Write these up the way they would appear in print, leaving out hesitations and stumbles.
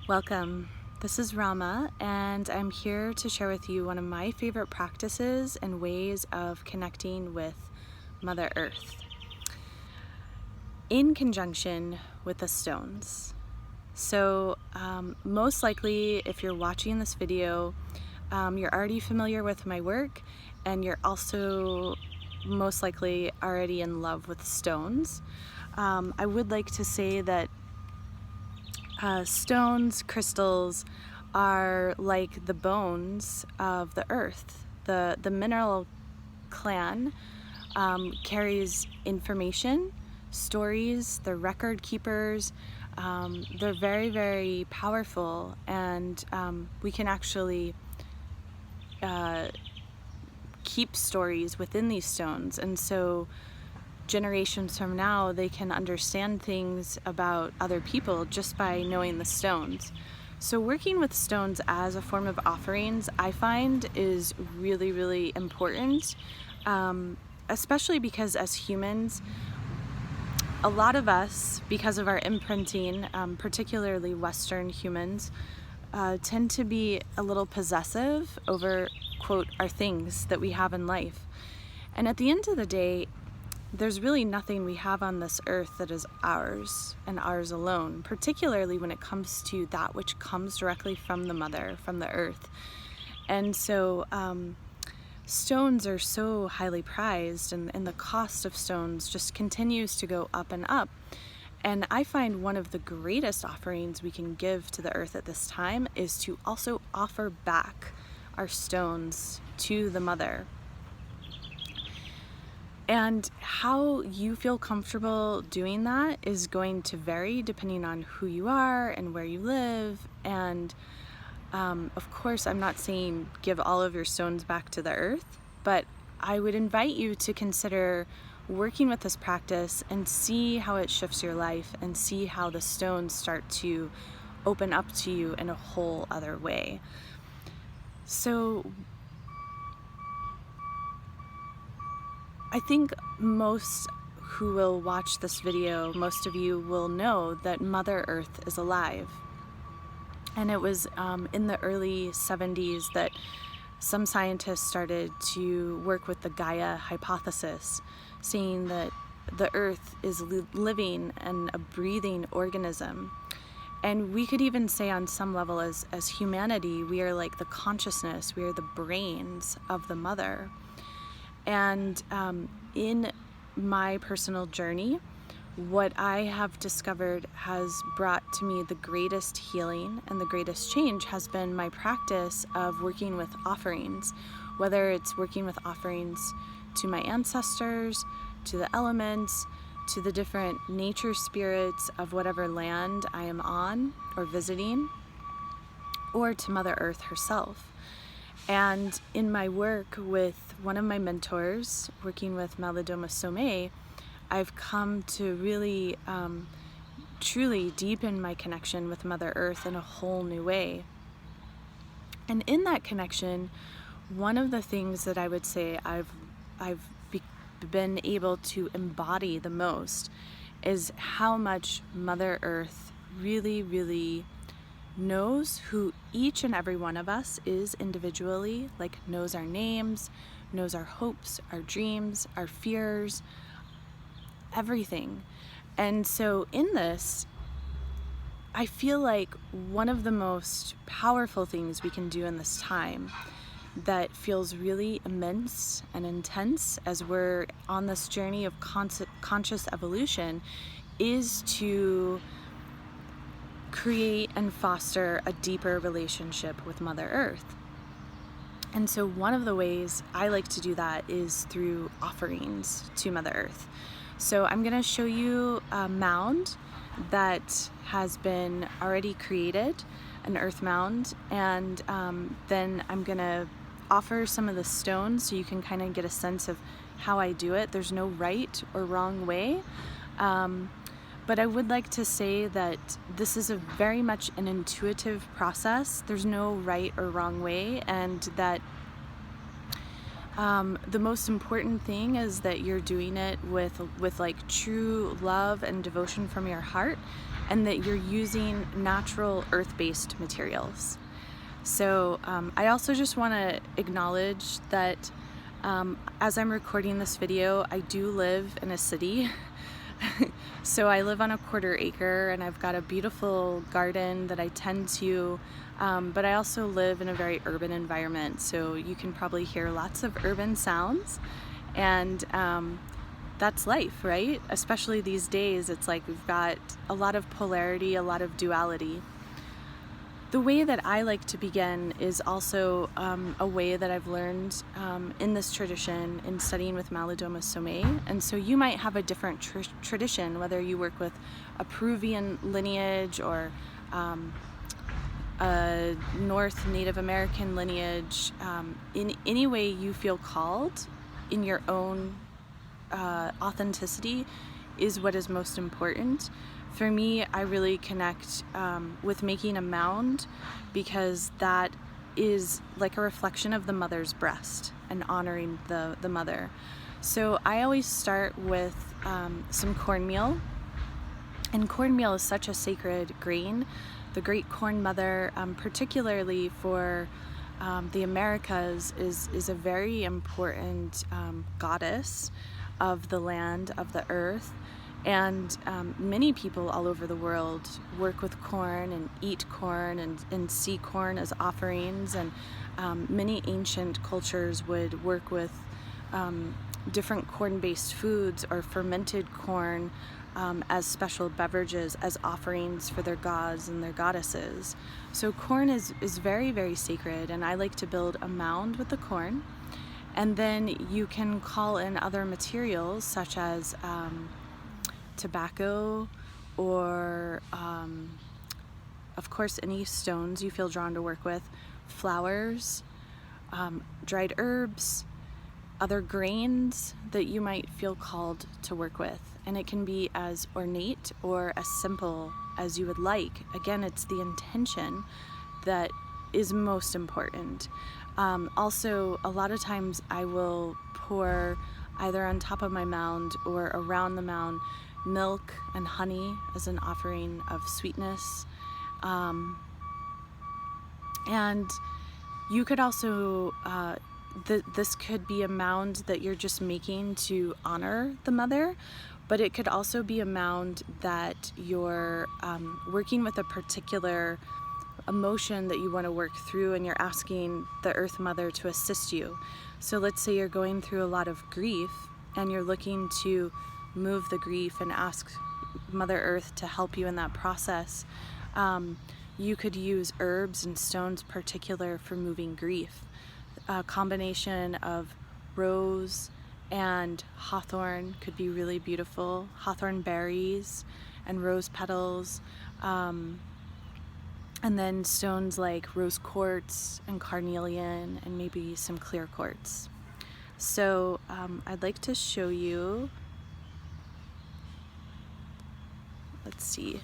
Welcome. This is Rama, and I'm here to share with you one of my favorite practices and ways of connecting with Mother Earth in conjunction with the stones. So most likely, if you're watching this video, you're already familiar with my work, and you're also most likely already in love with stones. I would like to say that stones, crystals, are like the bones of the earth. The mineral clan carries information, stories, they're record keepers. They're very, very powerful, and we can actually keep stories within these stones. And so generations from now, they can understand things about other people just by knowing the stones. So working with stones as a form of offerings, I find, is really, really important, especially because as humans, a lot of us, because of our imprinting, particularly Western humans, tend to be a little possessive over, quote, our things that we have in life. And at the end of the day, there's really nothing we have on this earth that is ours and ours alone, particularly when it comes to that which comes directly from the mother, from the earth. And so stones are so highly prized, and the cost of stones just continues to go up and up. And I find one of the greatest offerings we can give to the earth at this time is to also offer back our stones to the mother. And how you feel comfortable doing that is going to vary depending on who you are and where you live. And of course, I'm not saying give all of your stones back to the earth, but I would invite you to consider working with this practice and see how it shifts your life, and see how the stones start to open up to you in a whole other way. So I think most who will watch this video, most of you will know that Mother Earth is alive. And it was in the early 70s that some scientists started to work with the Gaia hypothesis, saying that the Earth is living and a breathing organism. And we could even say on some level, as humanity, we are like the consciousness, we are the brains of the mother. And in my personal journey, what I have discovered has brought to me the greatest healing and the greatest change has been my practice of working with offerings, whether it's working with offerings to my ancestors, to the elements, to the different nature spirits of whatever land I am on or visiting, or to Mother Earth herself. And in my work with one of my mentors, working with Malidoma Somé, I've come to really, truly deepen my connection with Mother Earth in a whole new way. And in that connection, one of the things that I would say I've been able to embody the most is how much Mother Earth really, really knows who each and every one of us is individually, like knows our names, knows our hopes, our dreams, our fears, everything. And so in this, I feel like one of the most powerful things we can do in this time that feels really immense and intense as we're on this journey of conscious evolution is to create and foster a deeper relationship with Mother Earth. And so one of the ways I like to do that is through offerings to Mother Earth. So I'm going to show you a mound that has been already created, an earth mound, and then I'm going to offer some of the stones so you can kind of get a sense of how I do it. There's no right or wrong way. But I would like to say that this is a very much an intuitive process. There's no right or wrong way, and that the most important thing is that you're doing it with like true love and devotion from your heart, and that you're using natural earth-based materials. So I also just want to acknowledge that as I'm recording this video, I do live in a city. So I live on a 1/4 acre and I've got a beautiful garden that I tend to, but I also live in a very urban environment, so you can probably hear lots of urban sounds, and that's life, right? Especially these days, it's like we've got a lot of polarity, a lot of duality. The way that I like to begin is also a way that I've learned in this tradition in studying with Malidoma Somé. And so you might have a different tradition, whether you work with a Peruvian lineage or a North Native American lineage. In any way you feel called in your own authenticity is what is most important. For me, I really connect with making a mound, because that is like a reflection of the mother's breast and honoring the mother. So I always start with some cornmeal, and cornmeal is such a sacred grain. The great corn mother, particularly for the Americas, is a very important goddess of the land, of the earth. And many people all over the world work with corn and eat corn and see corn as offerings. And many ancient cultures would work with different corn-based foods or fermented corn as special beverages, as offerings for their gods and their goddesses. So corn is very, very sacred, and I like to build a mound with the corn. And then you can call in other materials such as tobacco, or of course any stones you feel drawn to work with, flowers, dried herbs, other grains that you might feel called to work with. And it can be as ornate or as simple as you would like. Again, it's the intention that is most important. Also, a lot of times I will pour either on top of my mound or around the mound milk and honey as an offering of sweetness. And you could also, this could be a mound that you're just making to honor the mother, but it could also be a mound that you're working with a particular emotion that you want to work through, and you're asking the Earth Mother to assist you. So let's say you're going through a lot of grief and you're looking to move the grief and ask Mother Earth to help you in that process. You could use herbs and stones particular for moving grief. A combination of rose and hawthorn could be really beautiful. Hawthorn berries and rose petals. And then stones like rose quartz and carnelian and maybe some clear quartz. So I'd like to show you. Let's see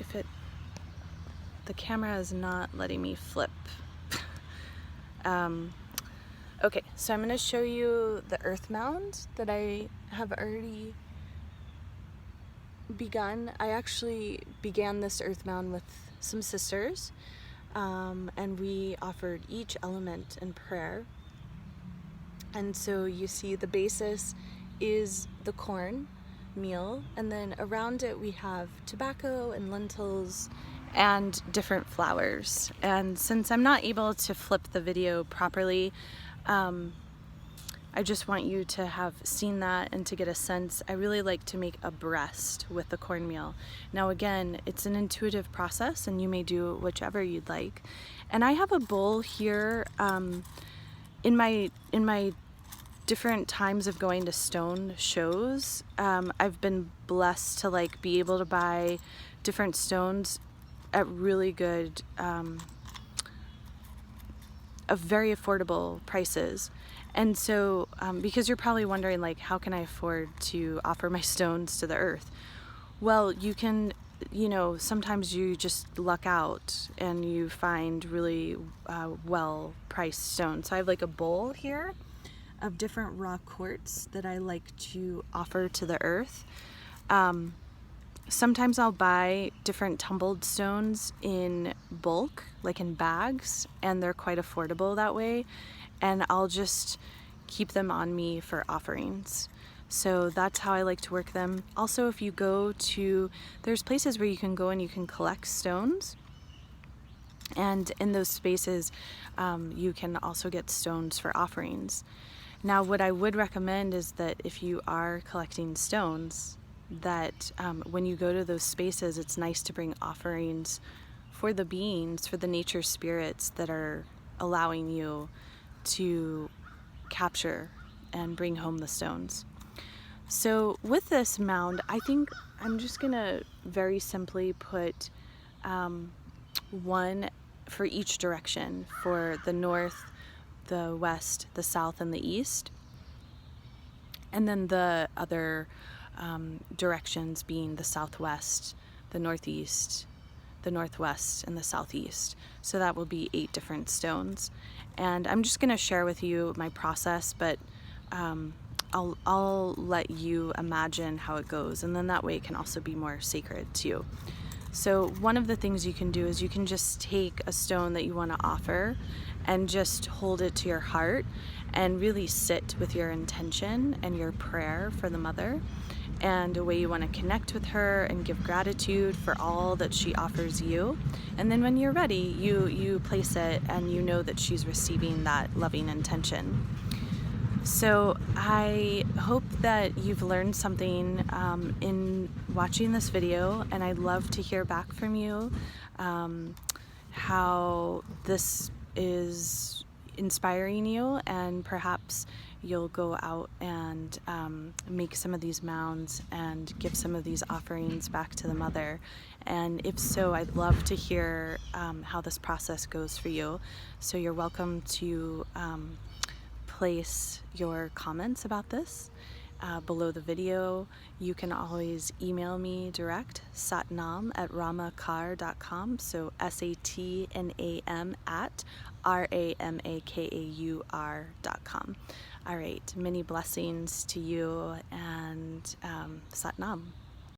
if the camera is not letting me flip. Okay, so I'm going to show you the earth mound that I have already begun. I actually began this earth mound with some sisters, and we offered each element in prayer. And so you see the basis is the corn meal, and then around it we have tobacco and lentils and different flowers. And since I'm not able to flip the video properly, I just want you to have seen that and to get a sense. I really like to make a breast with the cornmeal. Now again, it's an intuitive process and you may do whichever you'd like. And I have a bowl here in my different times of going to stone shows. I've been blessed to like be able to buy different stones at really good, very affordable prices. And so, because you're probably wondering, like, how can I afford to offer my stones to the earth? Well, you can, sometimes you just luck out and you find really well-priced stones. So I have like a bowl here of different raw quartz that I like to offer to the earth. Sometimes I'll buy different tumbled stones in bulk, like in bags, and they're quite affordable that way. And I'll just keep them on me for offerings. So that's how I like to work them. Also, if you go to, there's places where you can go and you can collect stones. And in those spaces, you can also get stones for offerings. Now, what I would recommend is that if you are collecting stones, that when you go to those spaces, it's nice to bring offerings for the beings, for the nature spirits that are allowing you to capture and bring home the stones. So with this mound, I think I'm just gonna very simply put one for each direction, for the north, the west, the south, and the east. And then the other directions being the southwest, the northeast, the northwest, and the southeast. So that will be 8 different stones. And I'm just going to share with you my process, but I'll let you imagine how it goes, and then that way it can also be more sacred to you. So one of the things you can do is you can just take a stone that you want to offer and just hold it to your heart and really sit with your intention and your prayer for the mother and a way you want to connect with her and give gratitude for all that she offers you. And then when you're ready, you place it and you know that she's receiving that loving intention. So I hope that you've learned something in watching this video, and I'd love to hear back from you how this is inspiring you, and perhaps you'll go out and make some of these mounds and give some of these offerings back to the mother. And if so, I'd love to hear how this process goes for you. So you're welcome to place your comments about this below the video. You can always email me direct, satnam@ramakar.com, so SATNAM at RAMAKAUR.com. All right, many blessings to you, and Satnam.